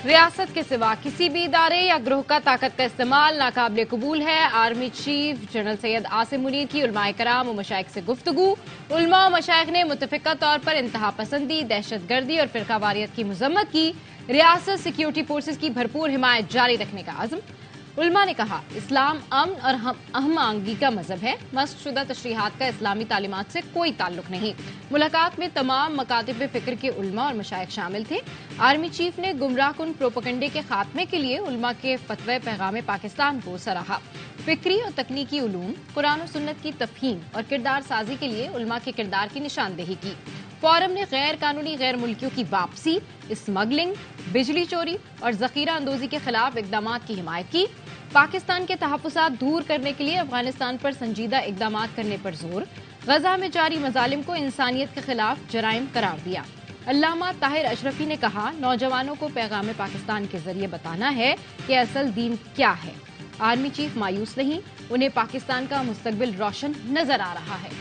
रियासत के सिवा किसी भी इदारे या ग्रोह का ताकत का इस्तेमाल नाकाबिले कबूल है। Army chief general Syed Asim Munir की उलमाए कराम और मशाइख से गुफ्तगू। उलमा और मशाइख ने मुतफिका तौर पर इंतहा पसंदी, दहशतगर्दी और फिरका वारियत की मजम्मत की। रियासत सिक्योरिटी फोर्सेज की भरपूर हिमायत जारी रखने का आज़म। उलमा ने कहा, इस्लाम अमन और हम आहंगी का मजहब है। मस्कशुदा तशरीहात का इस्लामी तालीमात से कोई ताल्लुक नहीं। मुलाकात में तमाम मकातिब फिक्र के उलमा और मशाइख शामिल थे। आर्मी चीफ ने गुमराहकुन प्रोपेगेंडे के खात्मे के लिए उलमा के फतवे पैगाम पाकिस्तान को सराहा। फिक्री और तकनीकी उलूम, कुरान और सुन्नत की तफहीम और किरदार साजी के लिए उलमा के किरदार की निशानदेही की। फोरम ने गैर कानूनी गैर मुल्कियों की वापसी, स्मगलिंग, बिजली चोरी और जखीरा अंदोजी के खिलाफ इकदाम की हिमायत की। पाकिस्तान के तहफ़्फ़ुज़ात दूर करने के लिए अफगानिस्तान पर संजीदा इकदाम करने पर जोर। गजा में जारी मजालिम को इंसानियत के खिलाफ जराइम करार दिया। अल्लामा ताहिर अशरफी ने कहा, नौजवानों को पैगाम पाकिस्तान के जरिए बताना है कि असल दीन क्या है। आर्मी चीफ मायूस नहीं, उन्हें पाकिस्तान का मुस्तकबिल रोशन नजर आ रहा है।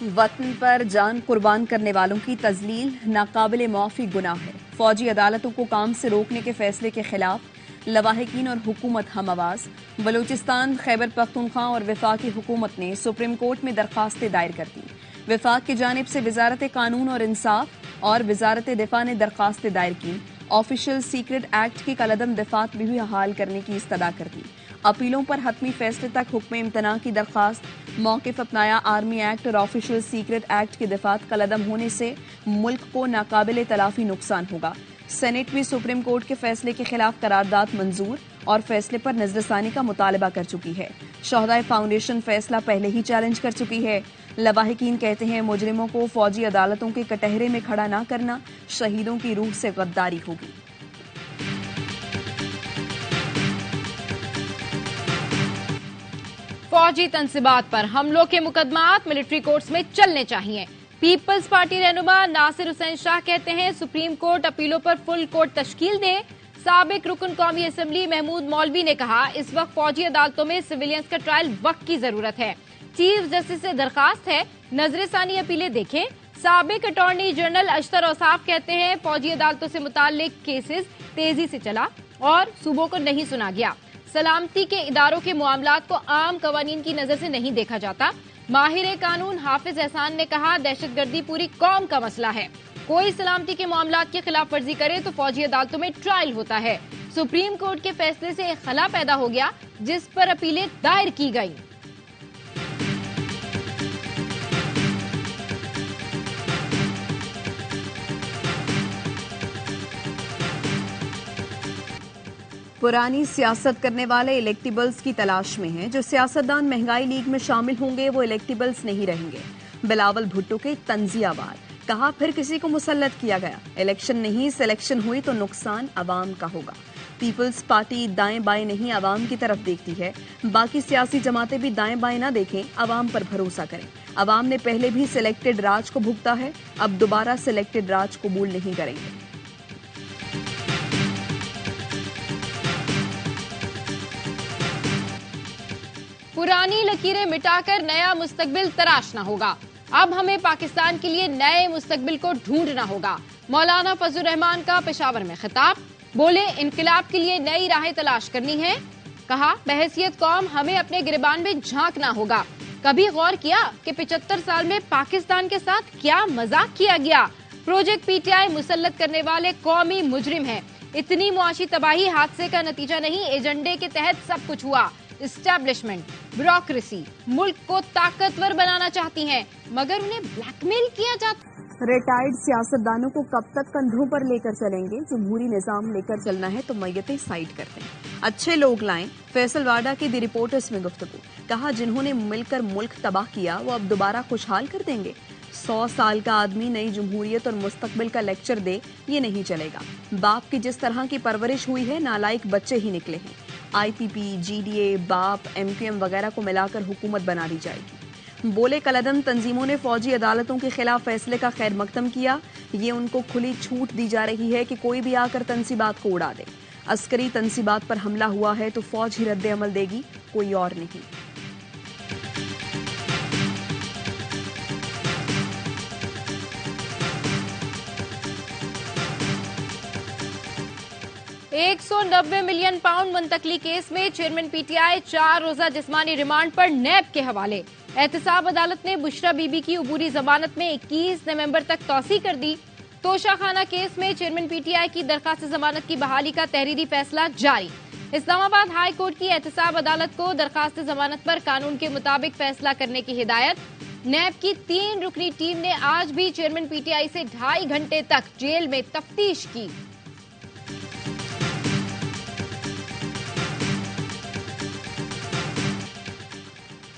वतन पर जान कुर्बान करने वालों की तजलील नाकाबिले माफी गुनाह है। फौजी अदालतों को काम से रोकने के फैसले के खिलाफ लवाहिकीन और हुकूमत हम आवाज। बलूचिस्तान, खैबर पख्तूनख्वा और वफाकी हुकूमत ने सुप्रीम कोर्ट में दरखास्तें दायर कर दी। वफाक की जानिब से वजारत कानून और इंसाफ और वजारत दिफा ने दरखास्तें दायर की। ऑफिशियल सीक्रेट एक्ट की कलदम दफात भी बहाल करने की इस्तदा कर दी। अपीलों पर हतमी फैसले तक हुक्म इम्तना की दरखास्त। मौक़िफ़ अपनाया, आर्मी एक्ट और ऑफिशियल सीक्रेट एक्ट की दफात कलदम होने से मुल्क को नाकाबिले तलाफी नुकसान होगा। सेनेट भी सुप्रीम कोर्ट के फैसले के खिलाफ करारदाद मंजूर और फैसले पर नजरसानी का मुतालबा कर चुकी है। शोहदाए फाउंडेशन फैसला पहले ही चैलेंज कर चुकी है। लवाहिकीन कहते हैं, मुजरिमों को फौजी अदालतों के कटहरे में खड़ा न करना शहीदों की रूह से गद्दारी होगी। फौजी तनसीबात पर हमलों के मुकदमात मिलिट्री कोर्ट्स में चलने चाहिए। पीपल्स पार्टी रहनुमा नासिर हुसैन शाह कहते हैं, सुप्रीम कोर्ट अपीलों पर फुल कोर्ट तश्कील दे। साबिक रुकन कौमी असम्बली महमूद मौलवी ने कहा, इस वक्त फौजी अदालतों में सिविलियंस का ट्रायल वक्त की जरूरत है। चीफ जस्टिस से दरखास्त है, नजरसानी अपीलें देखें। साबिक अटॉर्नी जनरल अशतर औसाफ कहते हैं, फौजी अदालतों से मुताल्लिक केसेस तेजी से चला और सूबों को नहीं सुना गया। सलामती के इदारों के मामलात को आम कवानीन की नजर से नहीं देखा जाता। माहिर कानून हाफिज एहसान ने कहा, दहशतगर्दी पूरी कौम का मसला है। कोई सलामती के मामलात की खिलाफ वर्जी करे तो फौजी अदालतों में ट्रायल होता है। सुप्रीम कोर्ट के फैसले से एक खला पैदा हो गया जिस पर अपीलें दायर की गई। पुरानी सियासत करने वाले इलेक्टेबल्स की तलाश में हैं। जो सियासतदान महंगाई लीग में शामिल होंगे वो इलेक्टेबल्स नहीं रहेंगे। बिलावल भुट्टो के तंजियावार कहा, फिर किसी को मुसल्लत किया गया। इलेक्शन नहीं, सिलेक्शन हुई तो नुकसान अवाम का होगा। पीपल्स पार्टी दाएं बाएं नहीं अवाम की तरफ देखती है। बाकी सियासी जमातें भी दाएं बाएं ना देखें, अवाम पर भरोसा करें। अवाम ने पहले भी सिलेक्टेड राज को भुगता है, अब दोबारा सिलेक्टेड राज कबूल नहीं करेंगे। पुरानी लकीरें मिटाकर नया मुस्तकबिल तराशना होगा। अब हमें पाकिस्तान के लिए नए मुस्तकबिल को ढूंढना होगा। मौलाना फजलुर रहमान का पेशावर में खिताब। बोले, इनकलाब के लिए नई राहें तलाश करनी है। कहा, बहैसियत कौम हमें अपने गिरबान में झांकना होगा। कभी गौर किया कि 75 साल में पाकिस्तान के साथ क्या मजाक किया गया। प्रोजेक्ट पीटीआई मुसल्लत करने वाले कौमी मुजरिम है। इतनी मुआशी तबाही हादसे का नतीजा नहीं, एजेंडे के तहत सब कुछ हुआ। एस्टैब्लिशमेंट, ब्यूरोक्रेसी मुल्क को ताकतवर बनाना चाहती हैं, मगर उन्हें ब्लैकमेल किया जाता। रिटायर्ड सियासतदानों को कब तक कंधों पर लेकर चलेंगे। जमहूरी निजाम लेकर चलना है तो मैयतें साइड करते हैं, अच्छे लोग लाएं। फैसल वाडा की दी रिपोर्टर्स में गुफ्तगू। कहा, जिन्होंने मिलकर मुल्क तबाह किया वो अब दोबारा खुशहाल कर देंगे। 100 साल का आदमी नई जमहूरियत और मुस्तकबिल का लेक्चर दे, ये नहीं चलेगा। बाप की जिस तरह की परवरिश हुई है, नालायक बच्चे ही निकले हैं। IPP, GDA, बाप, MQM वगैरह को मिलाकर हुकूमत बना दी जाएगी। बोले, कलदम तंजीमों ने फौजी अदालतों के खिलाफ फैसले का खैर मकदम किया। ये उनको खुली छूट दी जा रही है कि कोई भी आकर तंसीबात को उड़ा दे। अस्करी तंसीबात पर हमला हुआ है तो फौज ही रद्द अमल देगी, कोई और नहीं। 190 मिलियन पाउंड मुंतकली केस में चेयरमैन पीटीआई 4 रोजा जिस्मानी रिमांड पर नैब के हवाले। एहतसाब अदालत ने बुशरा बीबी की उबूरी जमानत में 21 नवंबर तक तौसी कर दी। तोशाखाना केस में चेयरमैन पीटीआई की दरखास्त जमानत की बहाली का तहरीरी फैसला जारी। इस्लामाबाद हाई कोर्ट की एहतसाब अदालत को दरखास्त जमानत पर कानून के मुताबिक फैसला करने की हिदायत। नैब की 3 रुकनी टीम ने आज भी चेयरमैन पीटीआई से 2.5 घंटे तक जेल में तफ्तीश की।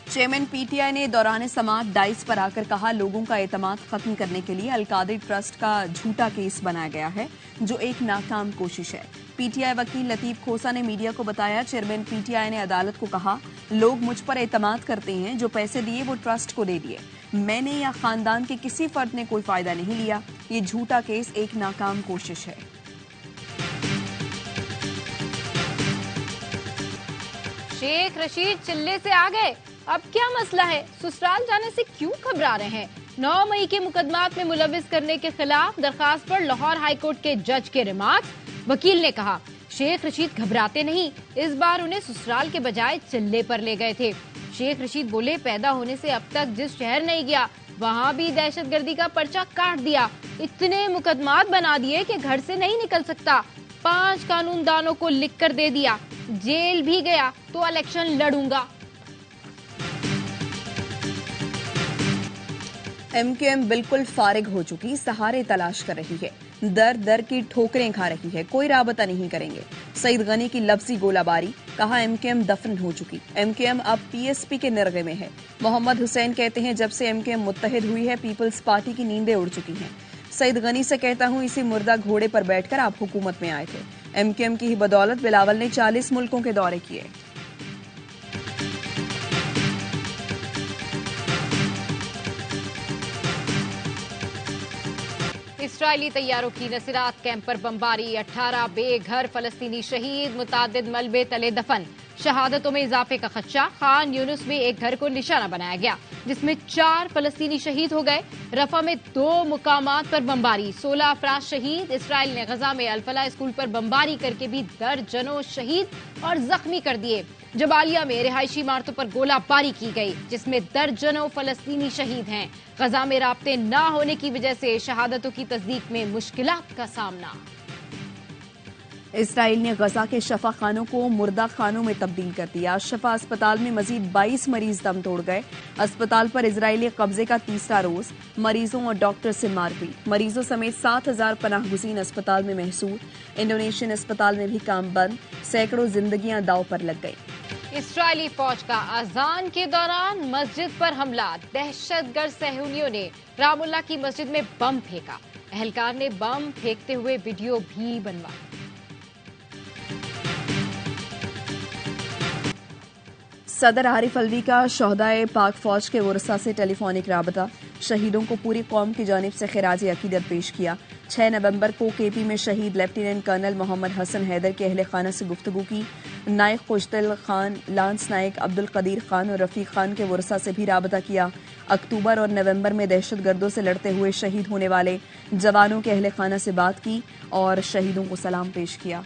चेयरमैन पीटीआई ने दौरान समाअत डाइस पर आकर कहा, लोगों का एतमाद खत्म करने के लिए अलकादरी ट्रस्ट का झूठा केस बनाया गया है, जो एक नाकाम कोशिश है। पीटीआई वकील लतीफ खोसा ने मीडिया को बताया, चेयरमैन पीटीआई ने अदालत को कहा, लोग मुझ पर एतमाद करते हैं, जो पैसे दिए वो ट्रस्ट को दे दिए। मैंने या खानदान के किसी फर्द ने कोई फायदा नहीं लिया। ये झूठा केस एक नाकाम कोशिश है। शेख रशीद चिल्ले से आ गए। अब क्या मसला है? ससुराल जाने से क्यों घबरा रहे हैं? 9 मई के मुकदमात में मुलविस करने के खिलाफ दरखास्त पर लाहौर हाईकोर्ट के जज के रिमार्क्स। वकील ने कहा, शेख रशीद घबराते नहीं, इस बार उन्हें ससुराल के बजाय चिल्ले पर ले गए थे। शेख रशीद बोले, पैदा होने से अब तक जिस शहर नहीं गया वहाँ भी दहशतगर्दी का पर्चा काट दिया। इतने मुकदमात बना दिए कि घर से नहीं निकल सकता। 5 कानूनदानों को लिख कर दे दिया, जेल भी गया तो इलेक्शन लड़ूंगा। एमक्यूएम बिल्कुल फारिग हो चुकी, सहारे तलाश कर रही है, दर दर की ठोकरें खा रही है, कोई राबता नहीं करेंगे। सईद गनी की लफ्जी गोलाबारी, कहा एमक्यूएम दफन हो चुकी। एमक्यूएम अब पीएसपी के निर्गे में है। मोहम्मद हुसैन कहते हैं, जब से एमक्यूएम मुत्तहिद हुई है, पीपल्स पार्टी की नींदें उड़ चुकी हैं। सईद गनी से कहता हूं, इसी मुर्दा घोड़े पर बैठकर आप हुकूमत में आए थे। एमक्यूएम की ही बदौलत बिलावल ने 40 मुल्कों के दौरे किए। इसराइली तैयारों की नसीरात कैंप पर बमबारी, 18 बेघर फलस्तीनी शहीद, मुतादिद मलबे तले दफन। शहादतों में इजाफे का खदशा। खान यूनुस में एक घर को निशाना बनाया गया, जिसमें 4 फलस्तीनी शहीद हो गए। रफा में 2 मुकामात पर बमबारी, 16 अफराद शहीद। इसराइल ने गजा में अलफला स्कूल पर बमबारी करके भी दर्जनों शहीद और जख्मी कर दिए। जबालिया में रिहायशी इमारतों पर गोलाबारी की गई, जिसमें दर्जनों फलस्तीनी शहीद हैं। गजा में राब्ते न होने की वजह से शहादतों की तस्दीक में मुश्किलात का सामना। इसराइल ने गजा के शफा खानों को मुर्दा खानों में तब्दील कर दिया। शफा अस्पताल में मजीद 22 मरीज दम तोड़ गए। अस्पताल पर इजरायली कब्जे का तीसरा रोज, मरीजों और डॉक्टर से मारपीट। मरीजों समेत 7,000 पनाहगुज़ीन अस्पताल में महसूर। इंडोनेशियन अस्पताल में भी काम बंद। सैकड़ों जिंदगियां दांव पर लग गई। इसराइली फौज का अजान के दौरान मस्जिद पर हमला। दहशतगर्द सहूनियों ने रामुल्ला की मस्जिद में बम फेंका। अहलकार ने बम फेंकते हुए वीडियो भी बनवाया। सदर आरिफ अलवी का शोहदाए पाक फौज के वरसा से टेलीफोनिक राबता। शहीदों को पूरी कौम की जानिब से खिराज अकीदत पेश किया। 6 नवंबर को केपी में शहीद लेफ्टिनेंट कर्नल मोहम्मद हसन हैदर के अहले खाना से गुफ्तगू की। नायक खुशदिल खान, लांस नायक अब्दुल कदीर खान और रफीक खान के वरसा से भी राबता किया। अक्टूबर और नवंबर में दहशतगर्दों से लड़ते हुए शहीद होने वाले जवानों के अहले खाना से बात की और शहीदों को सलाम पेश किया।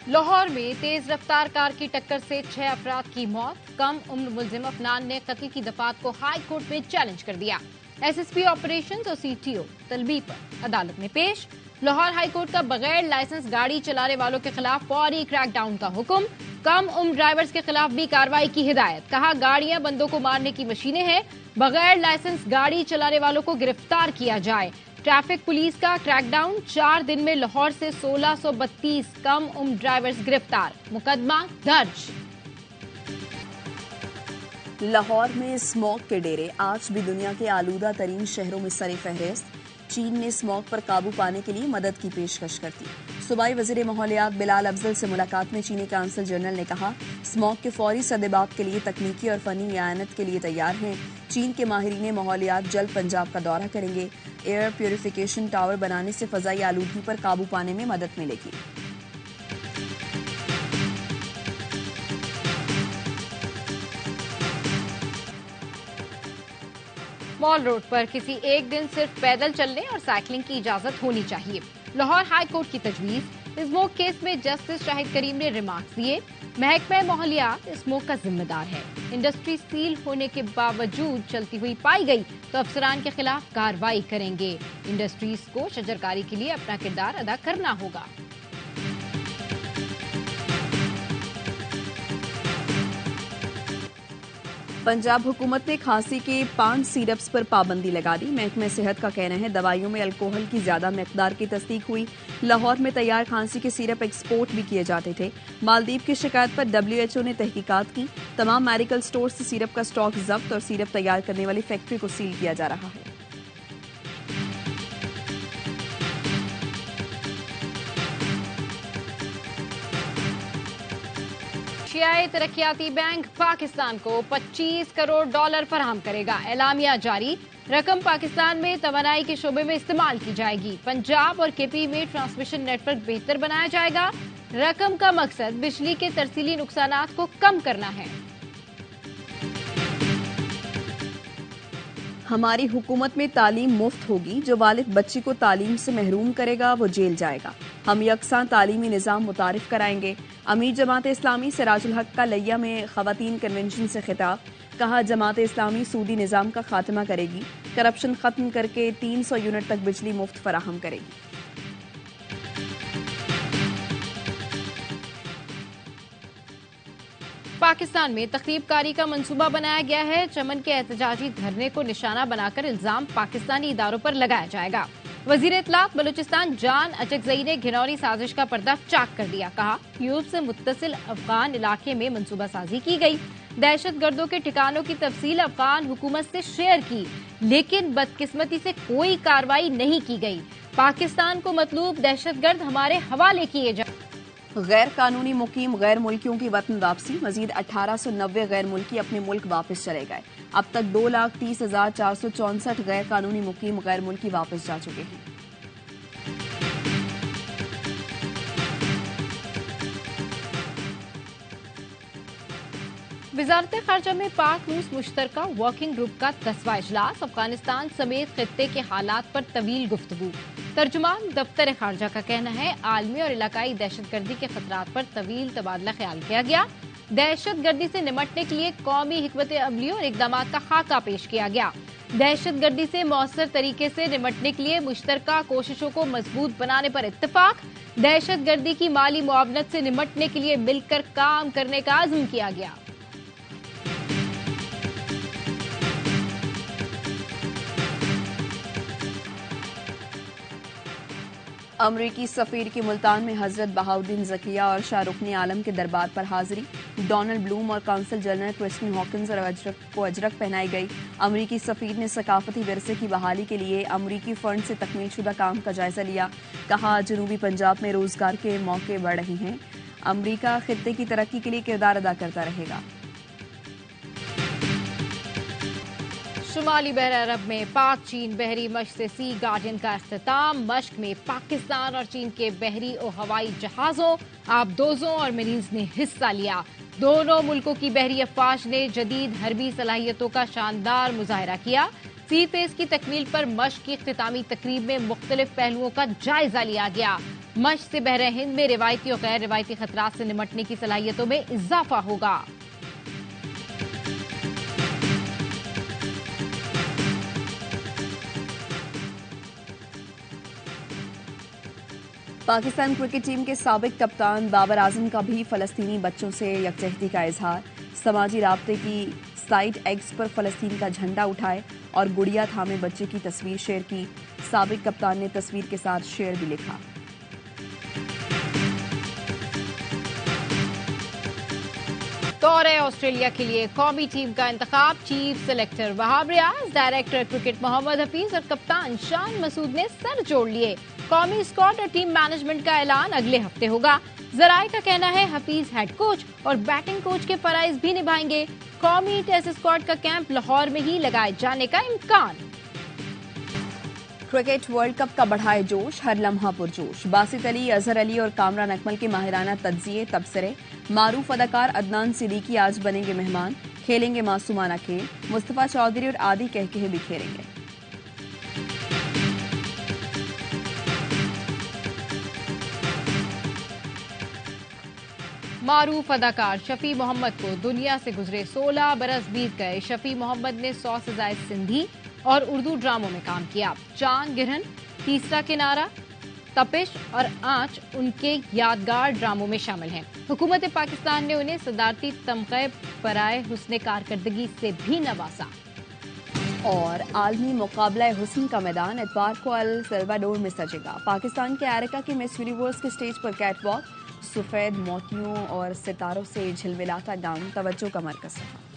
लाहौर में तेज रफ्तार कार की टक्कर से 6 अफराद की मौत। कम उम्र मुलजिम अफनान ने कत्ल की दफात को हाई कोर्ट में चैलेंज कर दिया। एसएसपी ऑपरेशंस और सीटीओ तलबी पर अदालत में पेश। लाहौर हाई कोर्ट का बगैर लाइसेंस गाड़ी चलाने वालों के खिलाफ फौरी क्रैकडाउन का हुक्म। कम उम्र ड्राइवर्स के खिलाफ भी कार्रवाई की हिदायत। कहा, गाड़ियां बंदों को मारने की मशीनें हैं, बगैर लाइसेंस गाड़ी चलाने वालों को गिरफ्तार किया जाए। ट्रैफिक पुलिस का क्रैकडाउन। 4 दिन में लाहौर से 1632 कम उम्र ड्राइवर्स गिरफ्तार, मुकदमा दर्ज। लाहौर में स्मॉग के डेरे आज भी दुनिया के आलूदा तरीन शहरों में सरे फहरिस्त। चीन ने स्मॉग पर काबू पाने के लिए मदद की पेशकश कर दी। सूबाई वजीर माहौलियात बिलाल अफजल से मुलाकात में चीनी काउंसिल जनरल ने कहा, स्मॉग के फौरी सदेबाब के लिए तकनीकी और फनी इआनत के लिए तैयार हैं। चीन के माहिरीन माहौलियात जल्द पंजाब का दौरा करेंगे। एयर प्यूरिफिकेशन टावर बनाने से फजाई आलूदगी पर काबू पाने में मदद मिलेगी। मॉल रोड पर किसी एक दिन सिर्फ पैदल चलने और साइकिलिंग की इजाजत होनी चाहिए। लाहौर हाई कोर्ट की तजवीज। स्मोक केस में जस्टिस शाहिद करीम ने रिमार्क्स दिए। महकमा माहौलियात स्मोक का जिम्मेदार है। इंडस्ट्री सील होने के बावजूद चलती हुई पाई गई तो अफसरान के खिलाफ कार्रवाई करेंगे। इंडस्ट्रीज को शजरकारी के लिए अपना किरदार अदा करना होगा। पंजाब हुकूमत ने खांसी के 5 सिरप्स पर पाबंदी लगा दी। महकमे सेहत का कहना है दवाइयों में अल्कोहल की ज्यादा मिकदार की तस्दीक हुई। लाहौर में तैयार खांसी के सिरप एक्सपोर्ट भी किए जाते थे। मालदीव की शिकायत पर WHO ने तहकीकात की। तमाम मेडिकल स्टोर से सिरप का स्टॉक जब्त और सिरप तैयार करने वाली फैक्ट्री को सील किया जा रहा है। एशियाई तरक्याती बैंक पाकिस्तान को $25 करोड़ फराहम करेगा। एलामिया जारी। रकम पाकिस्तान में तवानाई के शोबे में इस्तेमाल की जाएगी। पंजाब और KP में ट्रांसमिशन नेटवर्क बेहतर बनाया जाएगा। रकम का मकसद बिजली के तरसीली नुकसानात को कम करना है। हमारी हुकूमत में तालीम मुफ्त होगी। जो वालिद बच्ची को तालीम से महरूम करेगा वो जेल जाएगा। हम यकसां तालीमी निज़ाम मुतारिफ कराएंगे। अमीर जमात इस्लामी सिराजुल हक का लिया में खवातीन कन्वेंशन से खिताब। कहा जमात इस्लामी सूदी निज़ाम का खात्मा करेगी। करप्शन खत्म करके 300 यूनिट तक बिजली मुफ्त फराहम करेगी। पाकिस्तान में तख्रीबकारी का मंसूबा बनाया गया है। चमन के एहतजाजी धरने को निशाना बनाकर इल्जाम पाकिस्तानी इदारों पर लगाया जाएगा। वजीर इत्तलात बलूचिस्तान जान अचकजई ने घिनौनी साजिश का पर्दा चाक कर दिया। कहा यूरोप से मुत्तसिल अफगान इलाके में मंसूबा साजी की गई। दहशत गर्दों के ठिकानों की तफसील अफगान हुकूमत से शेयर की, लेकिन बदकिस्मती से कोई कार्रवाई नहीं की गई। पाकिस्तान को मतलूब दहशतगर्द हमारे हवाले किए जाए। गैर कानूनी मुकीम गैर मुल्कियों की वतन वापसी। मजीद 1890 गैर मुल्की अपने मुल्क वापस चले गए। अब तक 2,30,464 गैर कानूनी मुकीम गैर मुल्की वापस जा चुके हैं। वजारत खारजा में पाक रूस मुश्तरका वर्किंग ग्रुप का 10वां इजलास। अफगानिस्तान समेत खित्ते के हालात पर तवील गुफ्तगू। तर्जुमान दफ्तर खारजा का कहना है आलमी और इलाकाई दहशतगर्दी के खतरात पर तवील तबादला ख्याल किया गया। दहशतगर्दी से निमटने के लिए कौमी हिकमत अमली और इकदाम का खाका पेश किया गया। दहशतगर्दी से मौसर तरीके से निमटने के लिए मुश्तरका कोशिशों को मजबूत बनाने पर इत्तेफाक। दहशतगर्दी की माली मुआवनत से निमटने के लिए मिलकर काम करने का आज़म किया गया। अमरीकी सफीर की मुल्तान में हजरत बहाउद्दीन जकिया और शाहरुखनी आलम के दरबार पर हाजिरी। डोनाल्ड ब्लूम और काउंसिल जनरल क्रिस्टिन हॉकिंस को अजरक पहनाई गई। अमरीकी सफीर ने सकाफती विरसे की बहाली के लिए अमरीकी फंड से तकमील शुदा काम का जायजा लिया। कहा जनूबी पंजाब में रोजगार के मौके बढ़ रहे हैं। अमरीका खित्ते की तरक्की के लिए किरदार अदा करता रहेगा। शुमाली बहर अरब में पाक चीन बहरी मश्क से सी गार्डियन का इख्तिताम। मश्क में पाकिस्तान और चीन के बहरी और हवाई जहाजों, आबदोजों और मरीज ने हिस्सा लिया। दोनों मुल्कों की बहरी अफवाज ने जदीद हरबी सलाहियतों का शानदार मुजाहरा किया। सी फेज की तकमील पर मश्क की इख्तितामी तकरीब में मुख्तलिफ पहलुओं का जायजा लिया गया। मश्क से बहर हिंद में रिवायती और गैर रिवायती खतरात से निमटने की सलाहियतों में इजाफा होगा। पाकिस्तान क्रिकेट टीम के साबिक कप्तान बाबर आजम का भी फलस्तीनी बच्चों से यकजहती का इजहार। समाजी राब्ते की साइट एक्स पर फलस्तीन का झंडा उठाए और गुड़िया थामे बच्चे की तस्वीर शेयर की। साबिक कप्तान ने तस्वीर के साथ शेयर भी लिखा। दौरे ऑस्ट्रेलिया के लिए कौमी टीम का इंतखाब। Chief selector Wahab Riaz, director cricket Mohammad Hafeez और कप्तान शान मसूद ने सर जोड़ लिए। कौमी स्क्वाड और टीम मैनेजमेंट का ऐलान अगले हफ्ते होगा। जराए का कहना है हफीज हेड कोच और बैटिंग कोच के फराइज भी निभाएंगे। कौमी टेस्ट स्क्वाड का कैंप लाहौर में ही लगाए जाने का इम्कान। क्रिकेट वर्ल्ड कप का बढ़ाए जोश, हर लम्हा पुरजोश। बासित अली, अजहर अली और कामरान अकमल के माहिराना तज्जिए तबसरे। मारूफ अदाकार अदनान सिद्दीकी आज बनेंगे मेहमान। खेलेंगे मासूमाना खेल, मुस्तफा चौधरी और आदि कहकहे बिखेरेंगे। मारूफ अदाकार शफी मोहम्मद को दुनिया से गुजरे 16 बरस बीत गए। शफी मोहम्मद ने 100 से ज्यादा सिंधी और उर्दू ड्रामों में काम किया। चांद गिरहन, तीसरा किनारा, तपिश और आंच उनके यादगार ड्रामों में शामिल हैं। हुकूमत पाकिस्तान ने उन्हें सदारती तमग़े बराए हुस्न कारकर्दगी से भी नवाजा। और आलमी मुकाबला हुस्न का मैदान इतवार को अल सल्वाडोर में सजेगा। पाकिस्तान के अरेका के मिस यूनिवर्स के स्टेज पर कैटवॉक सफेद मोतियों और सितारों से झिलमिलाता गाउन तवज्जो का मरकज रहा।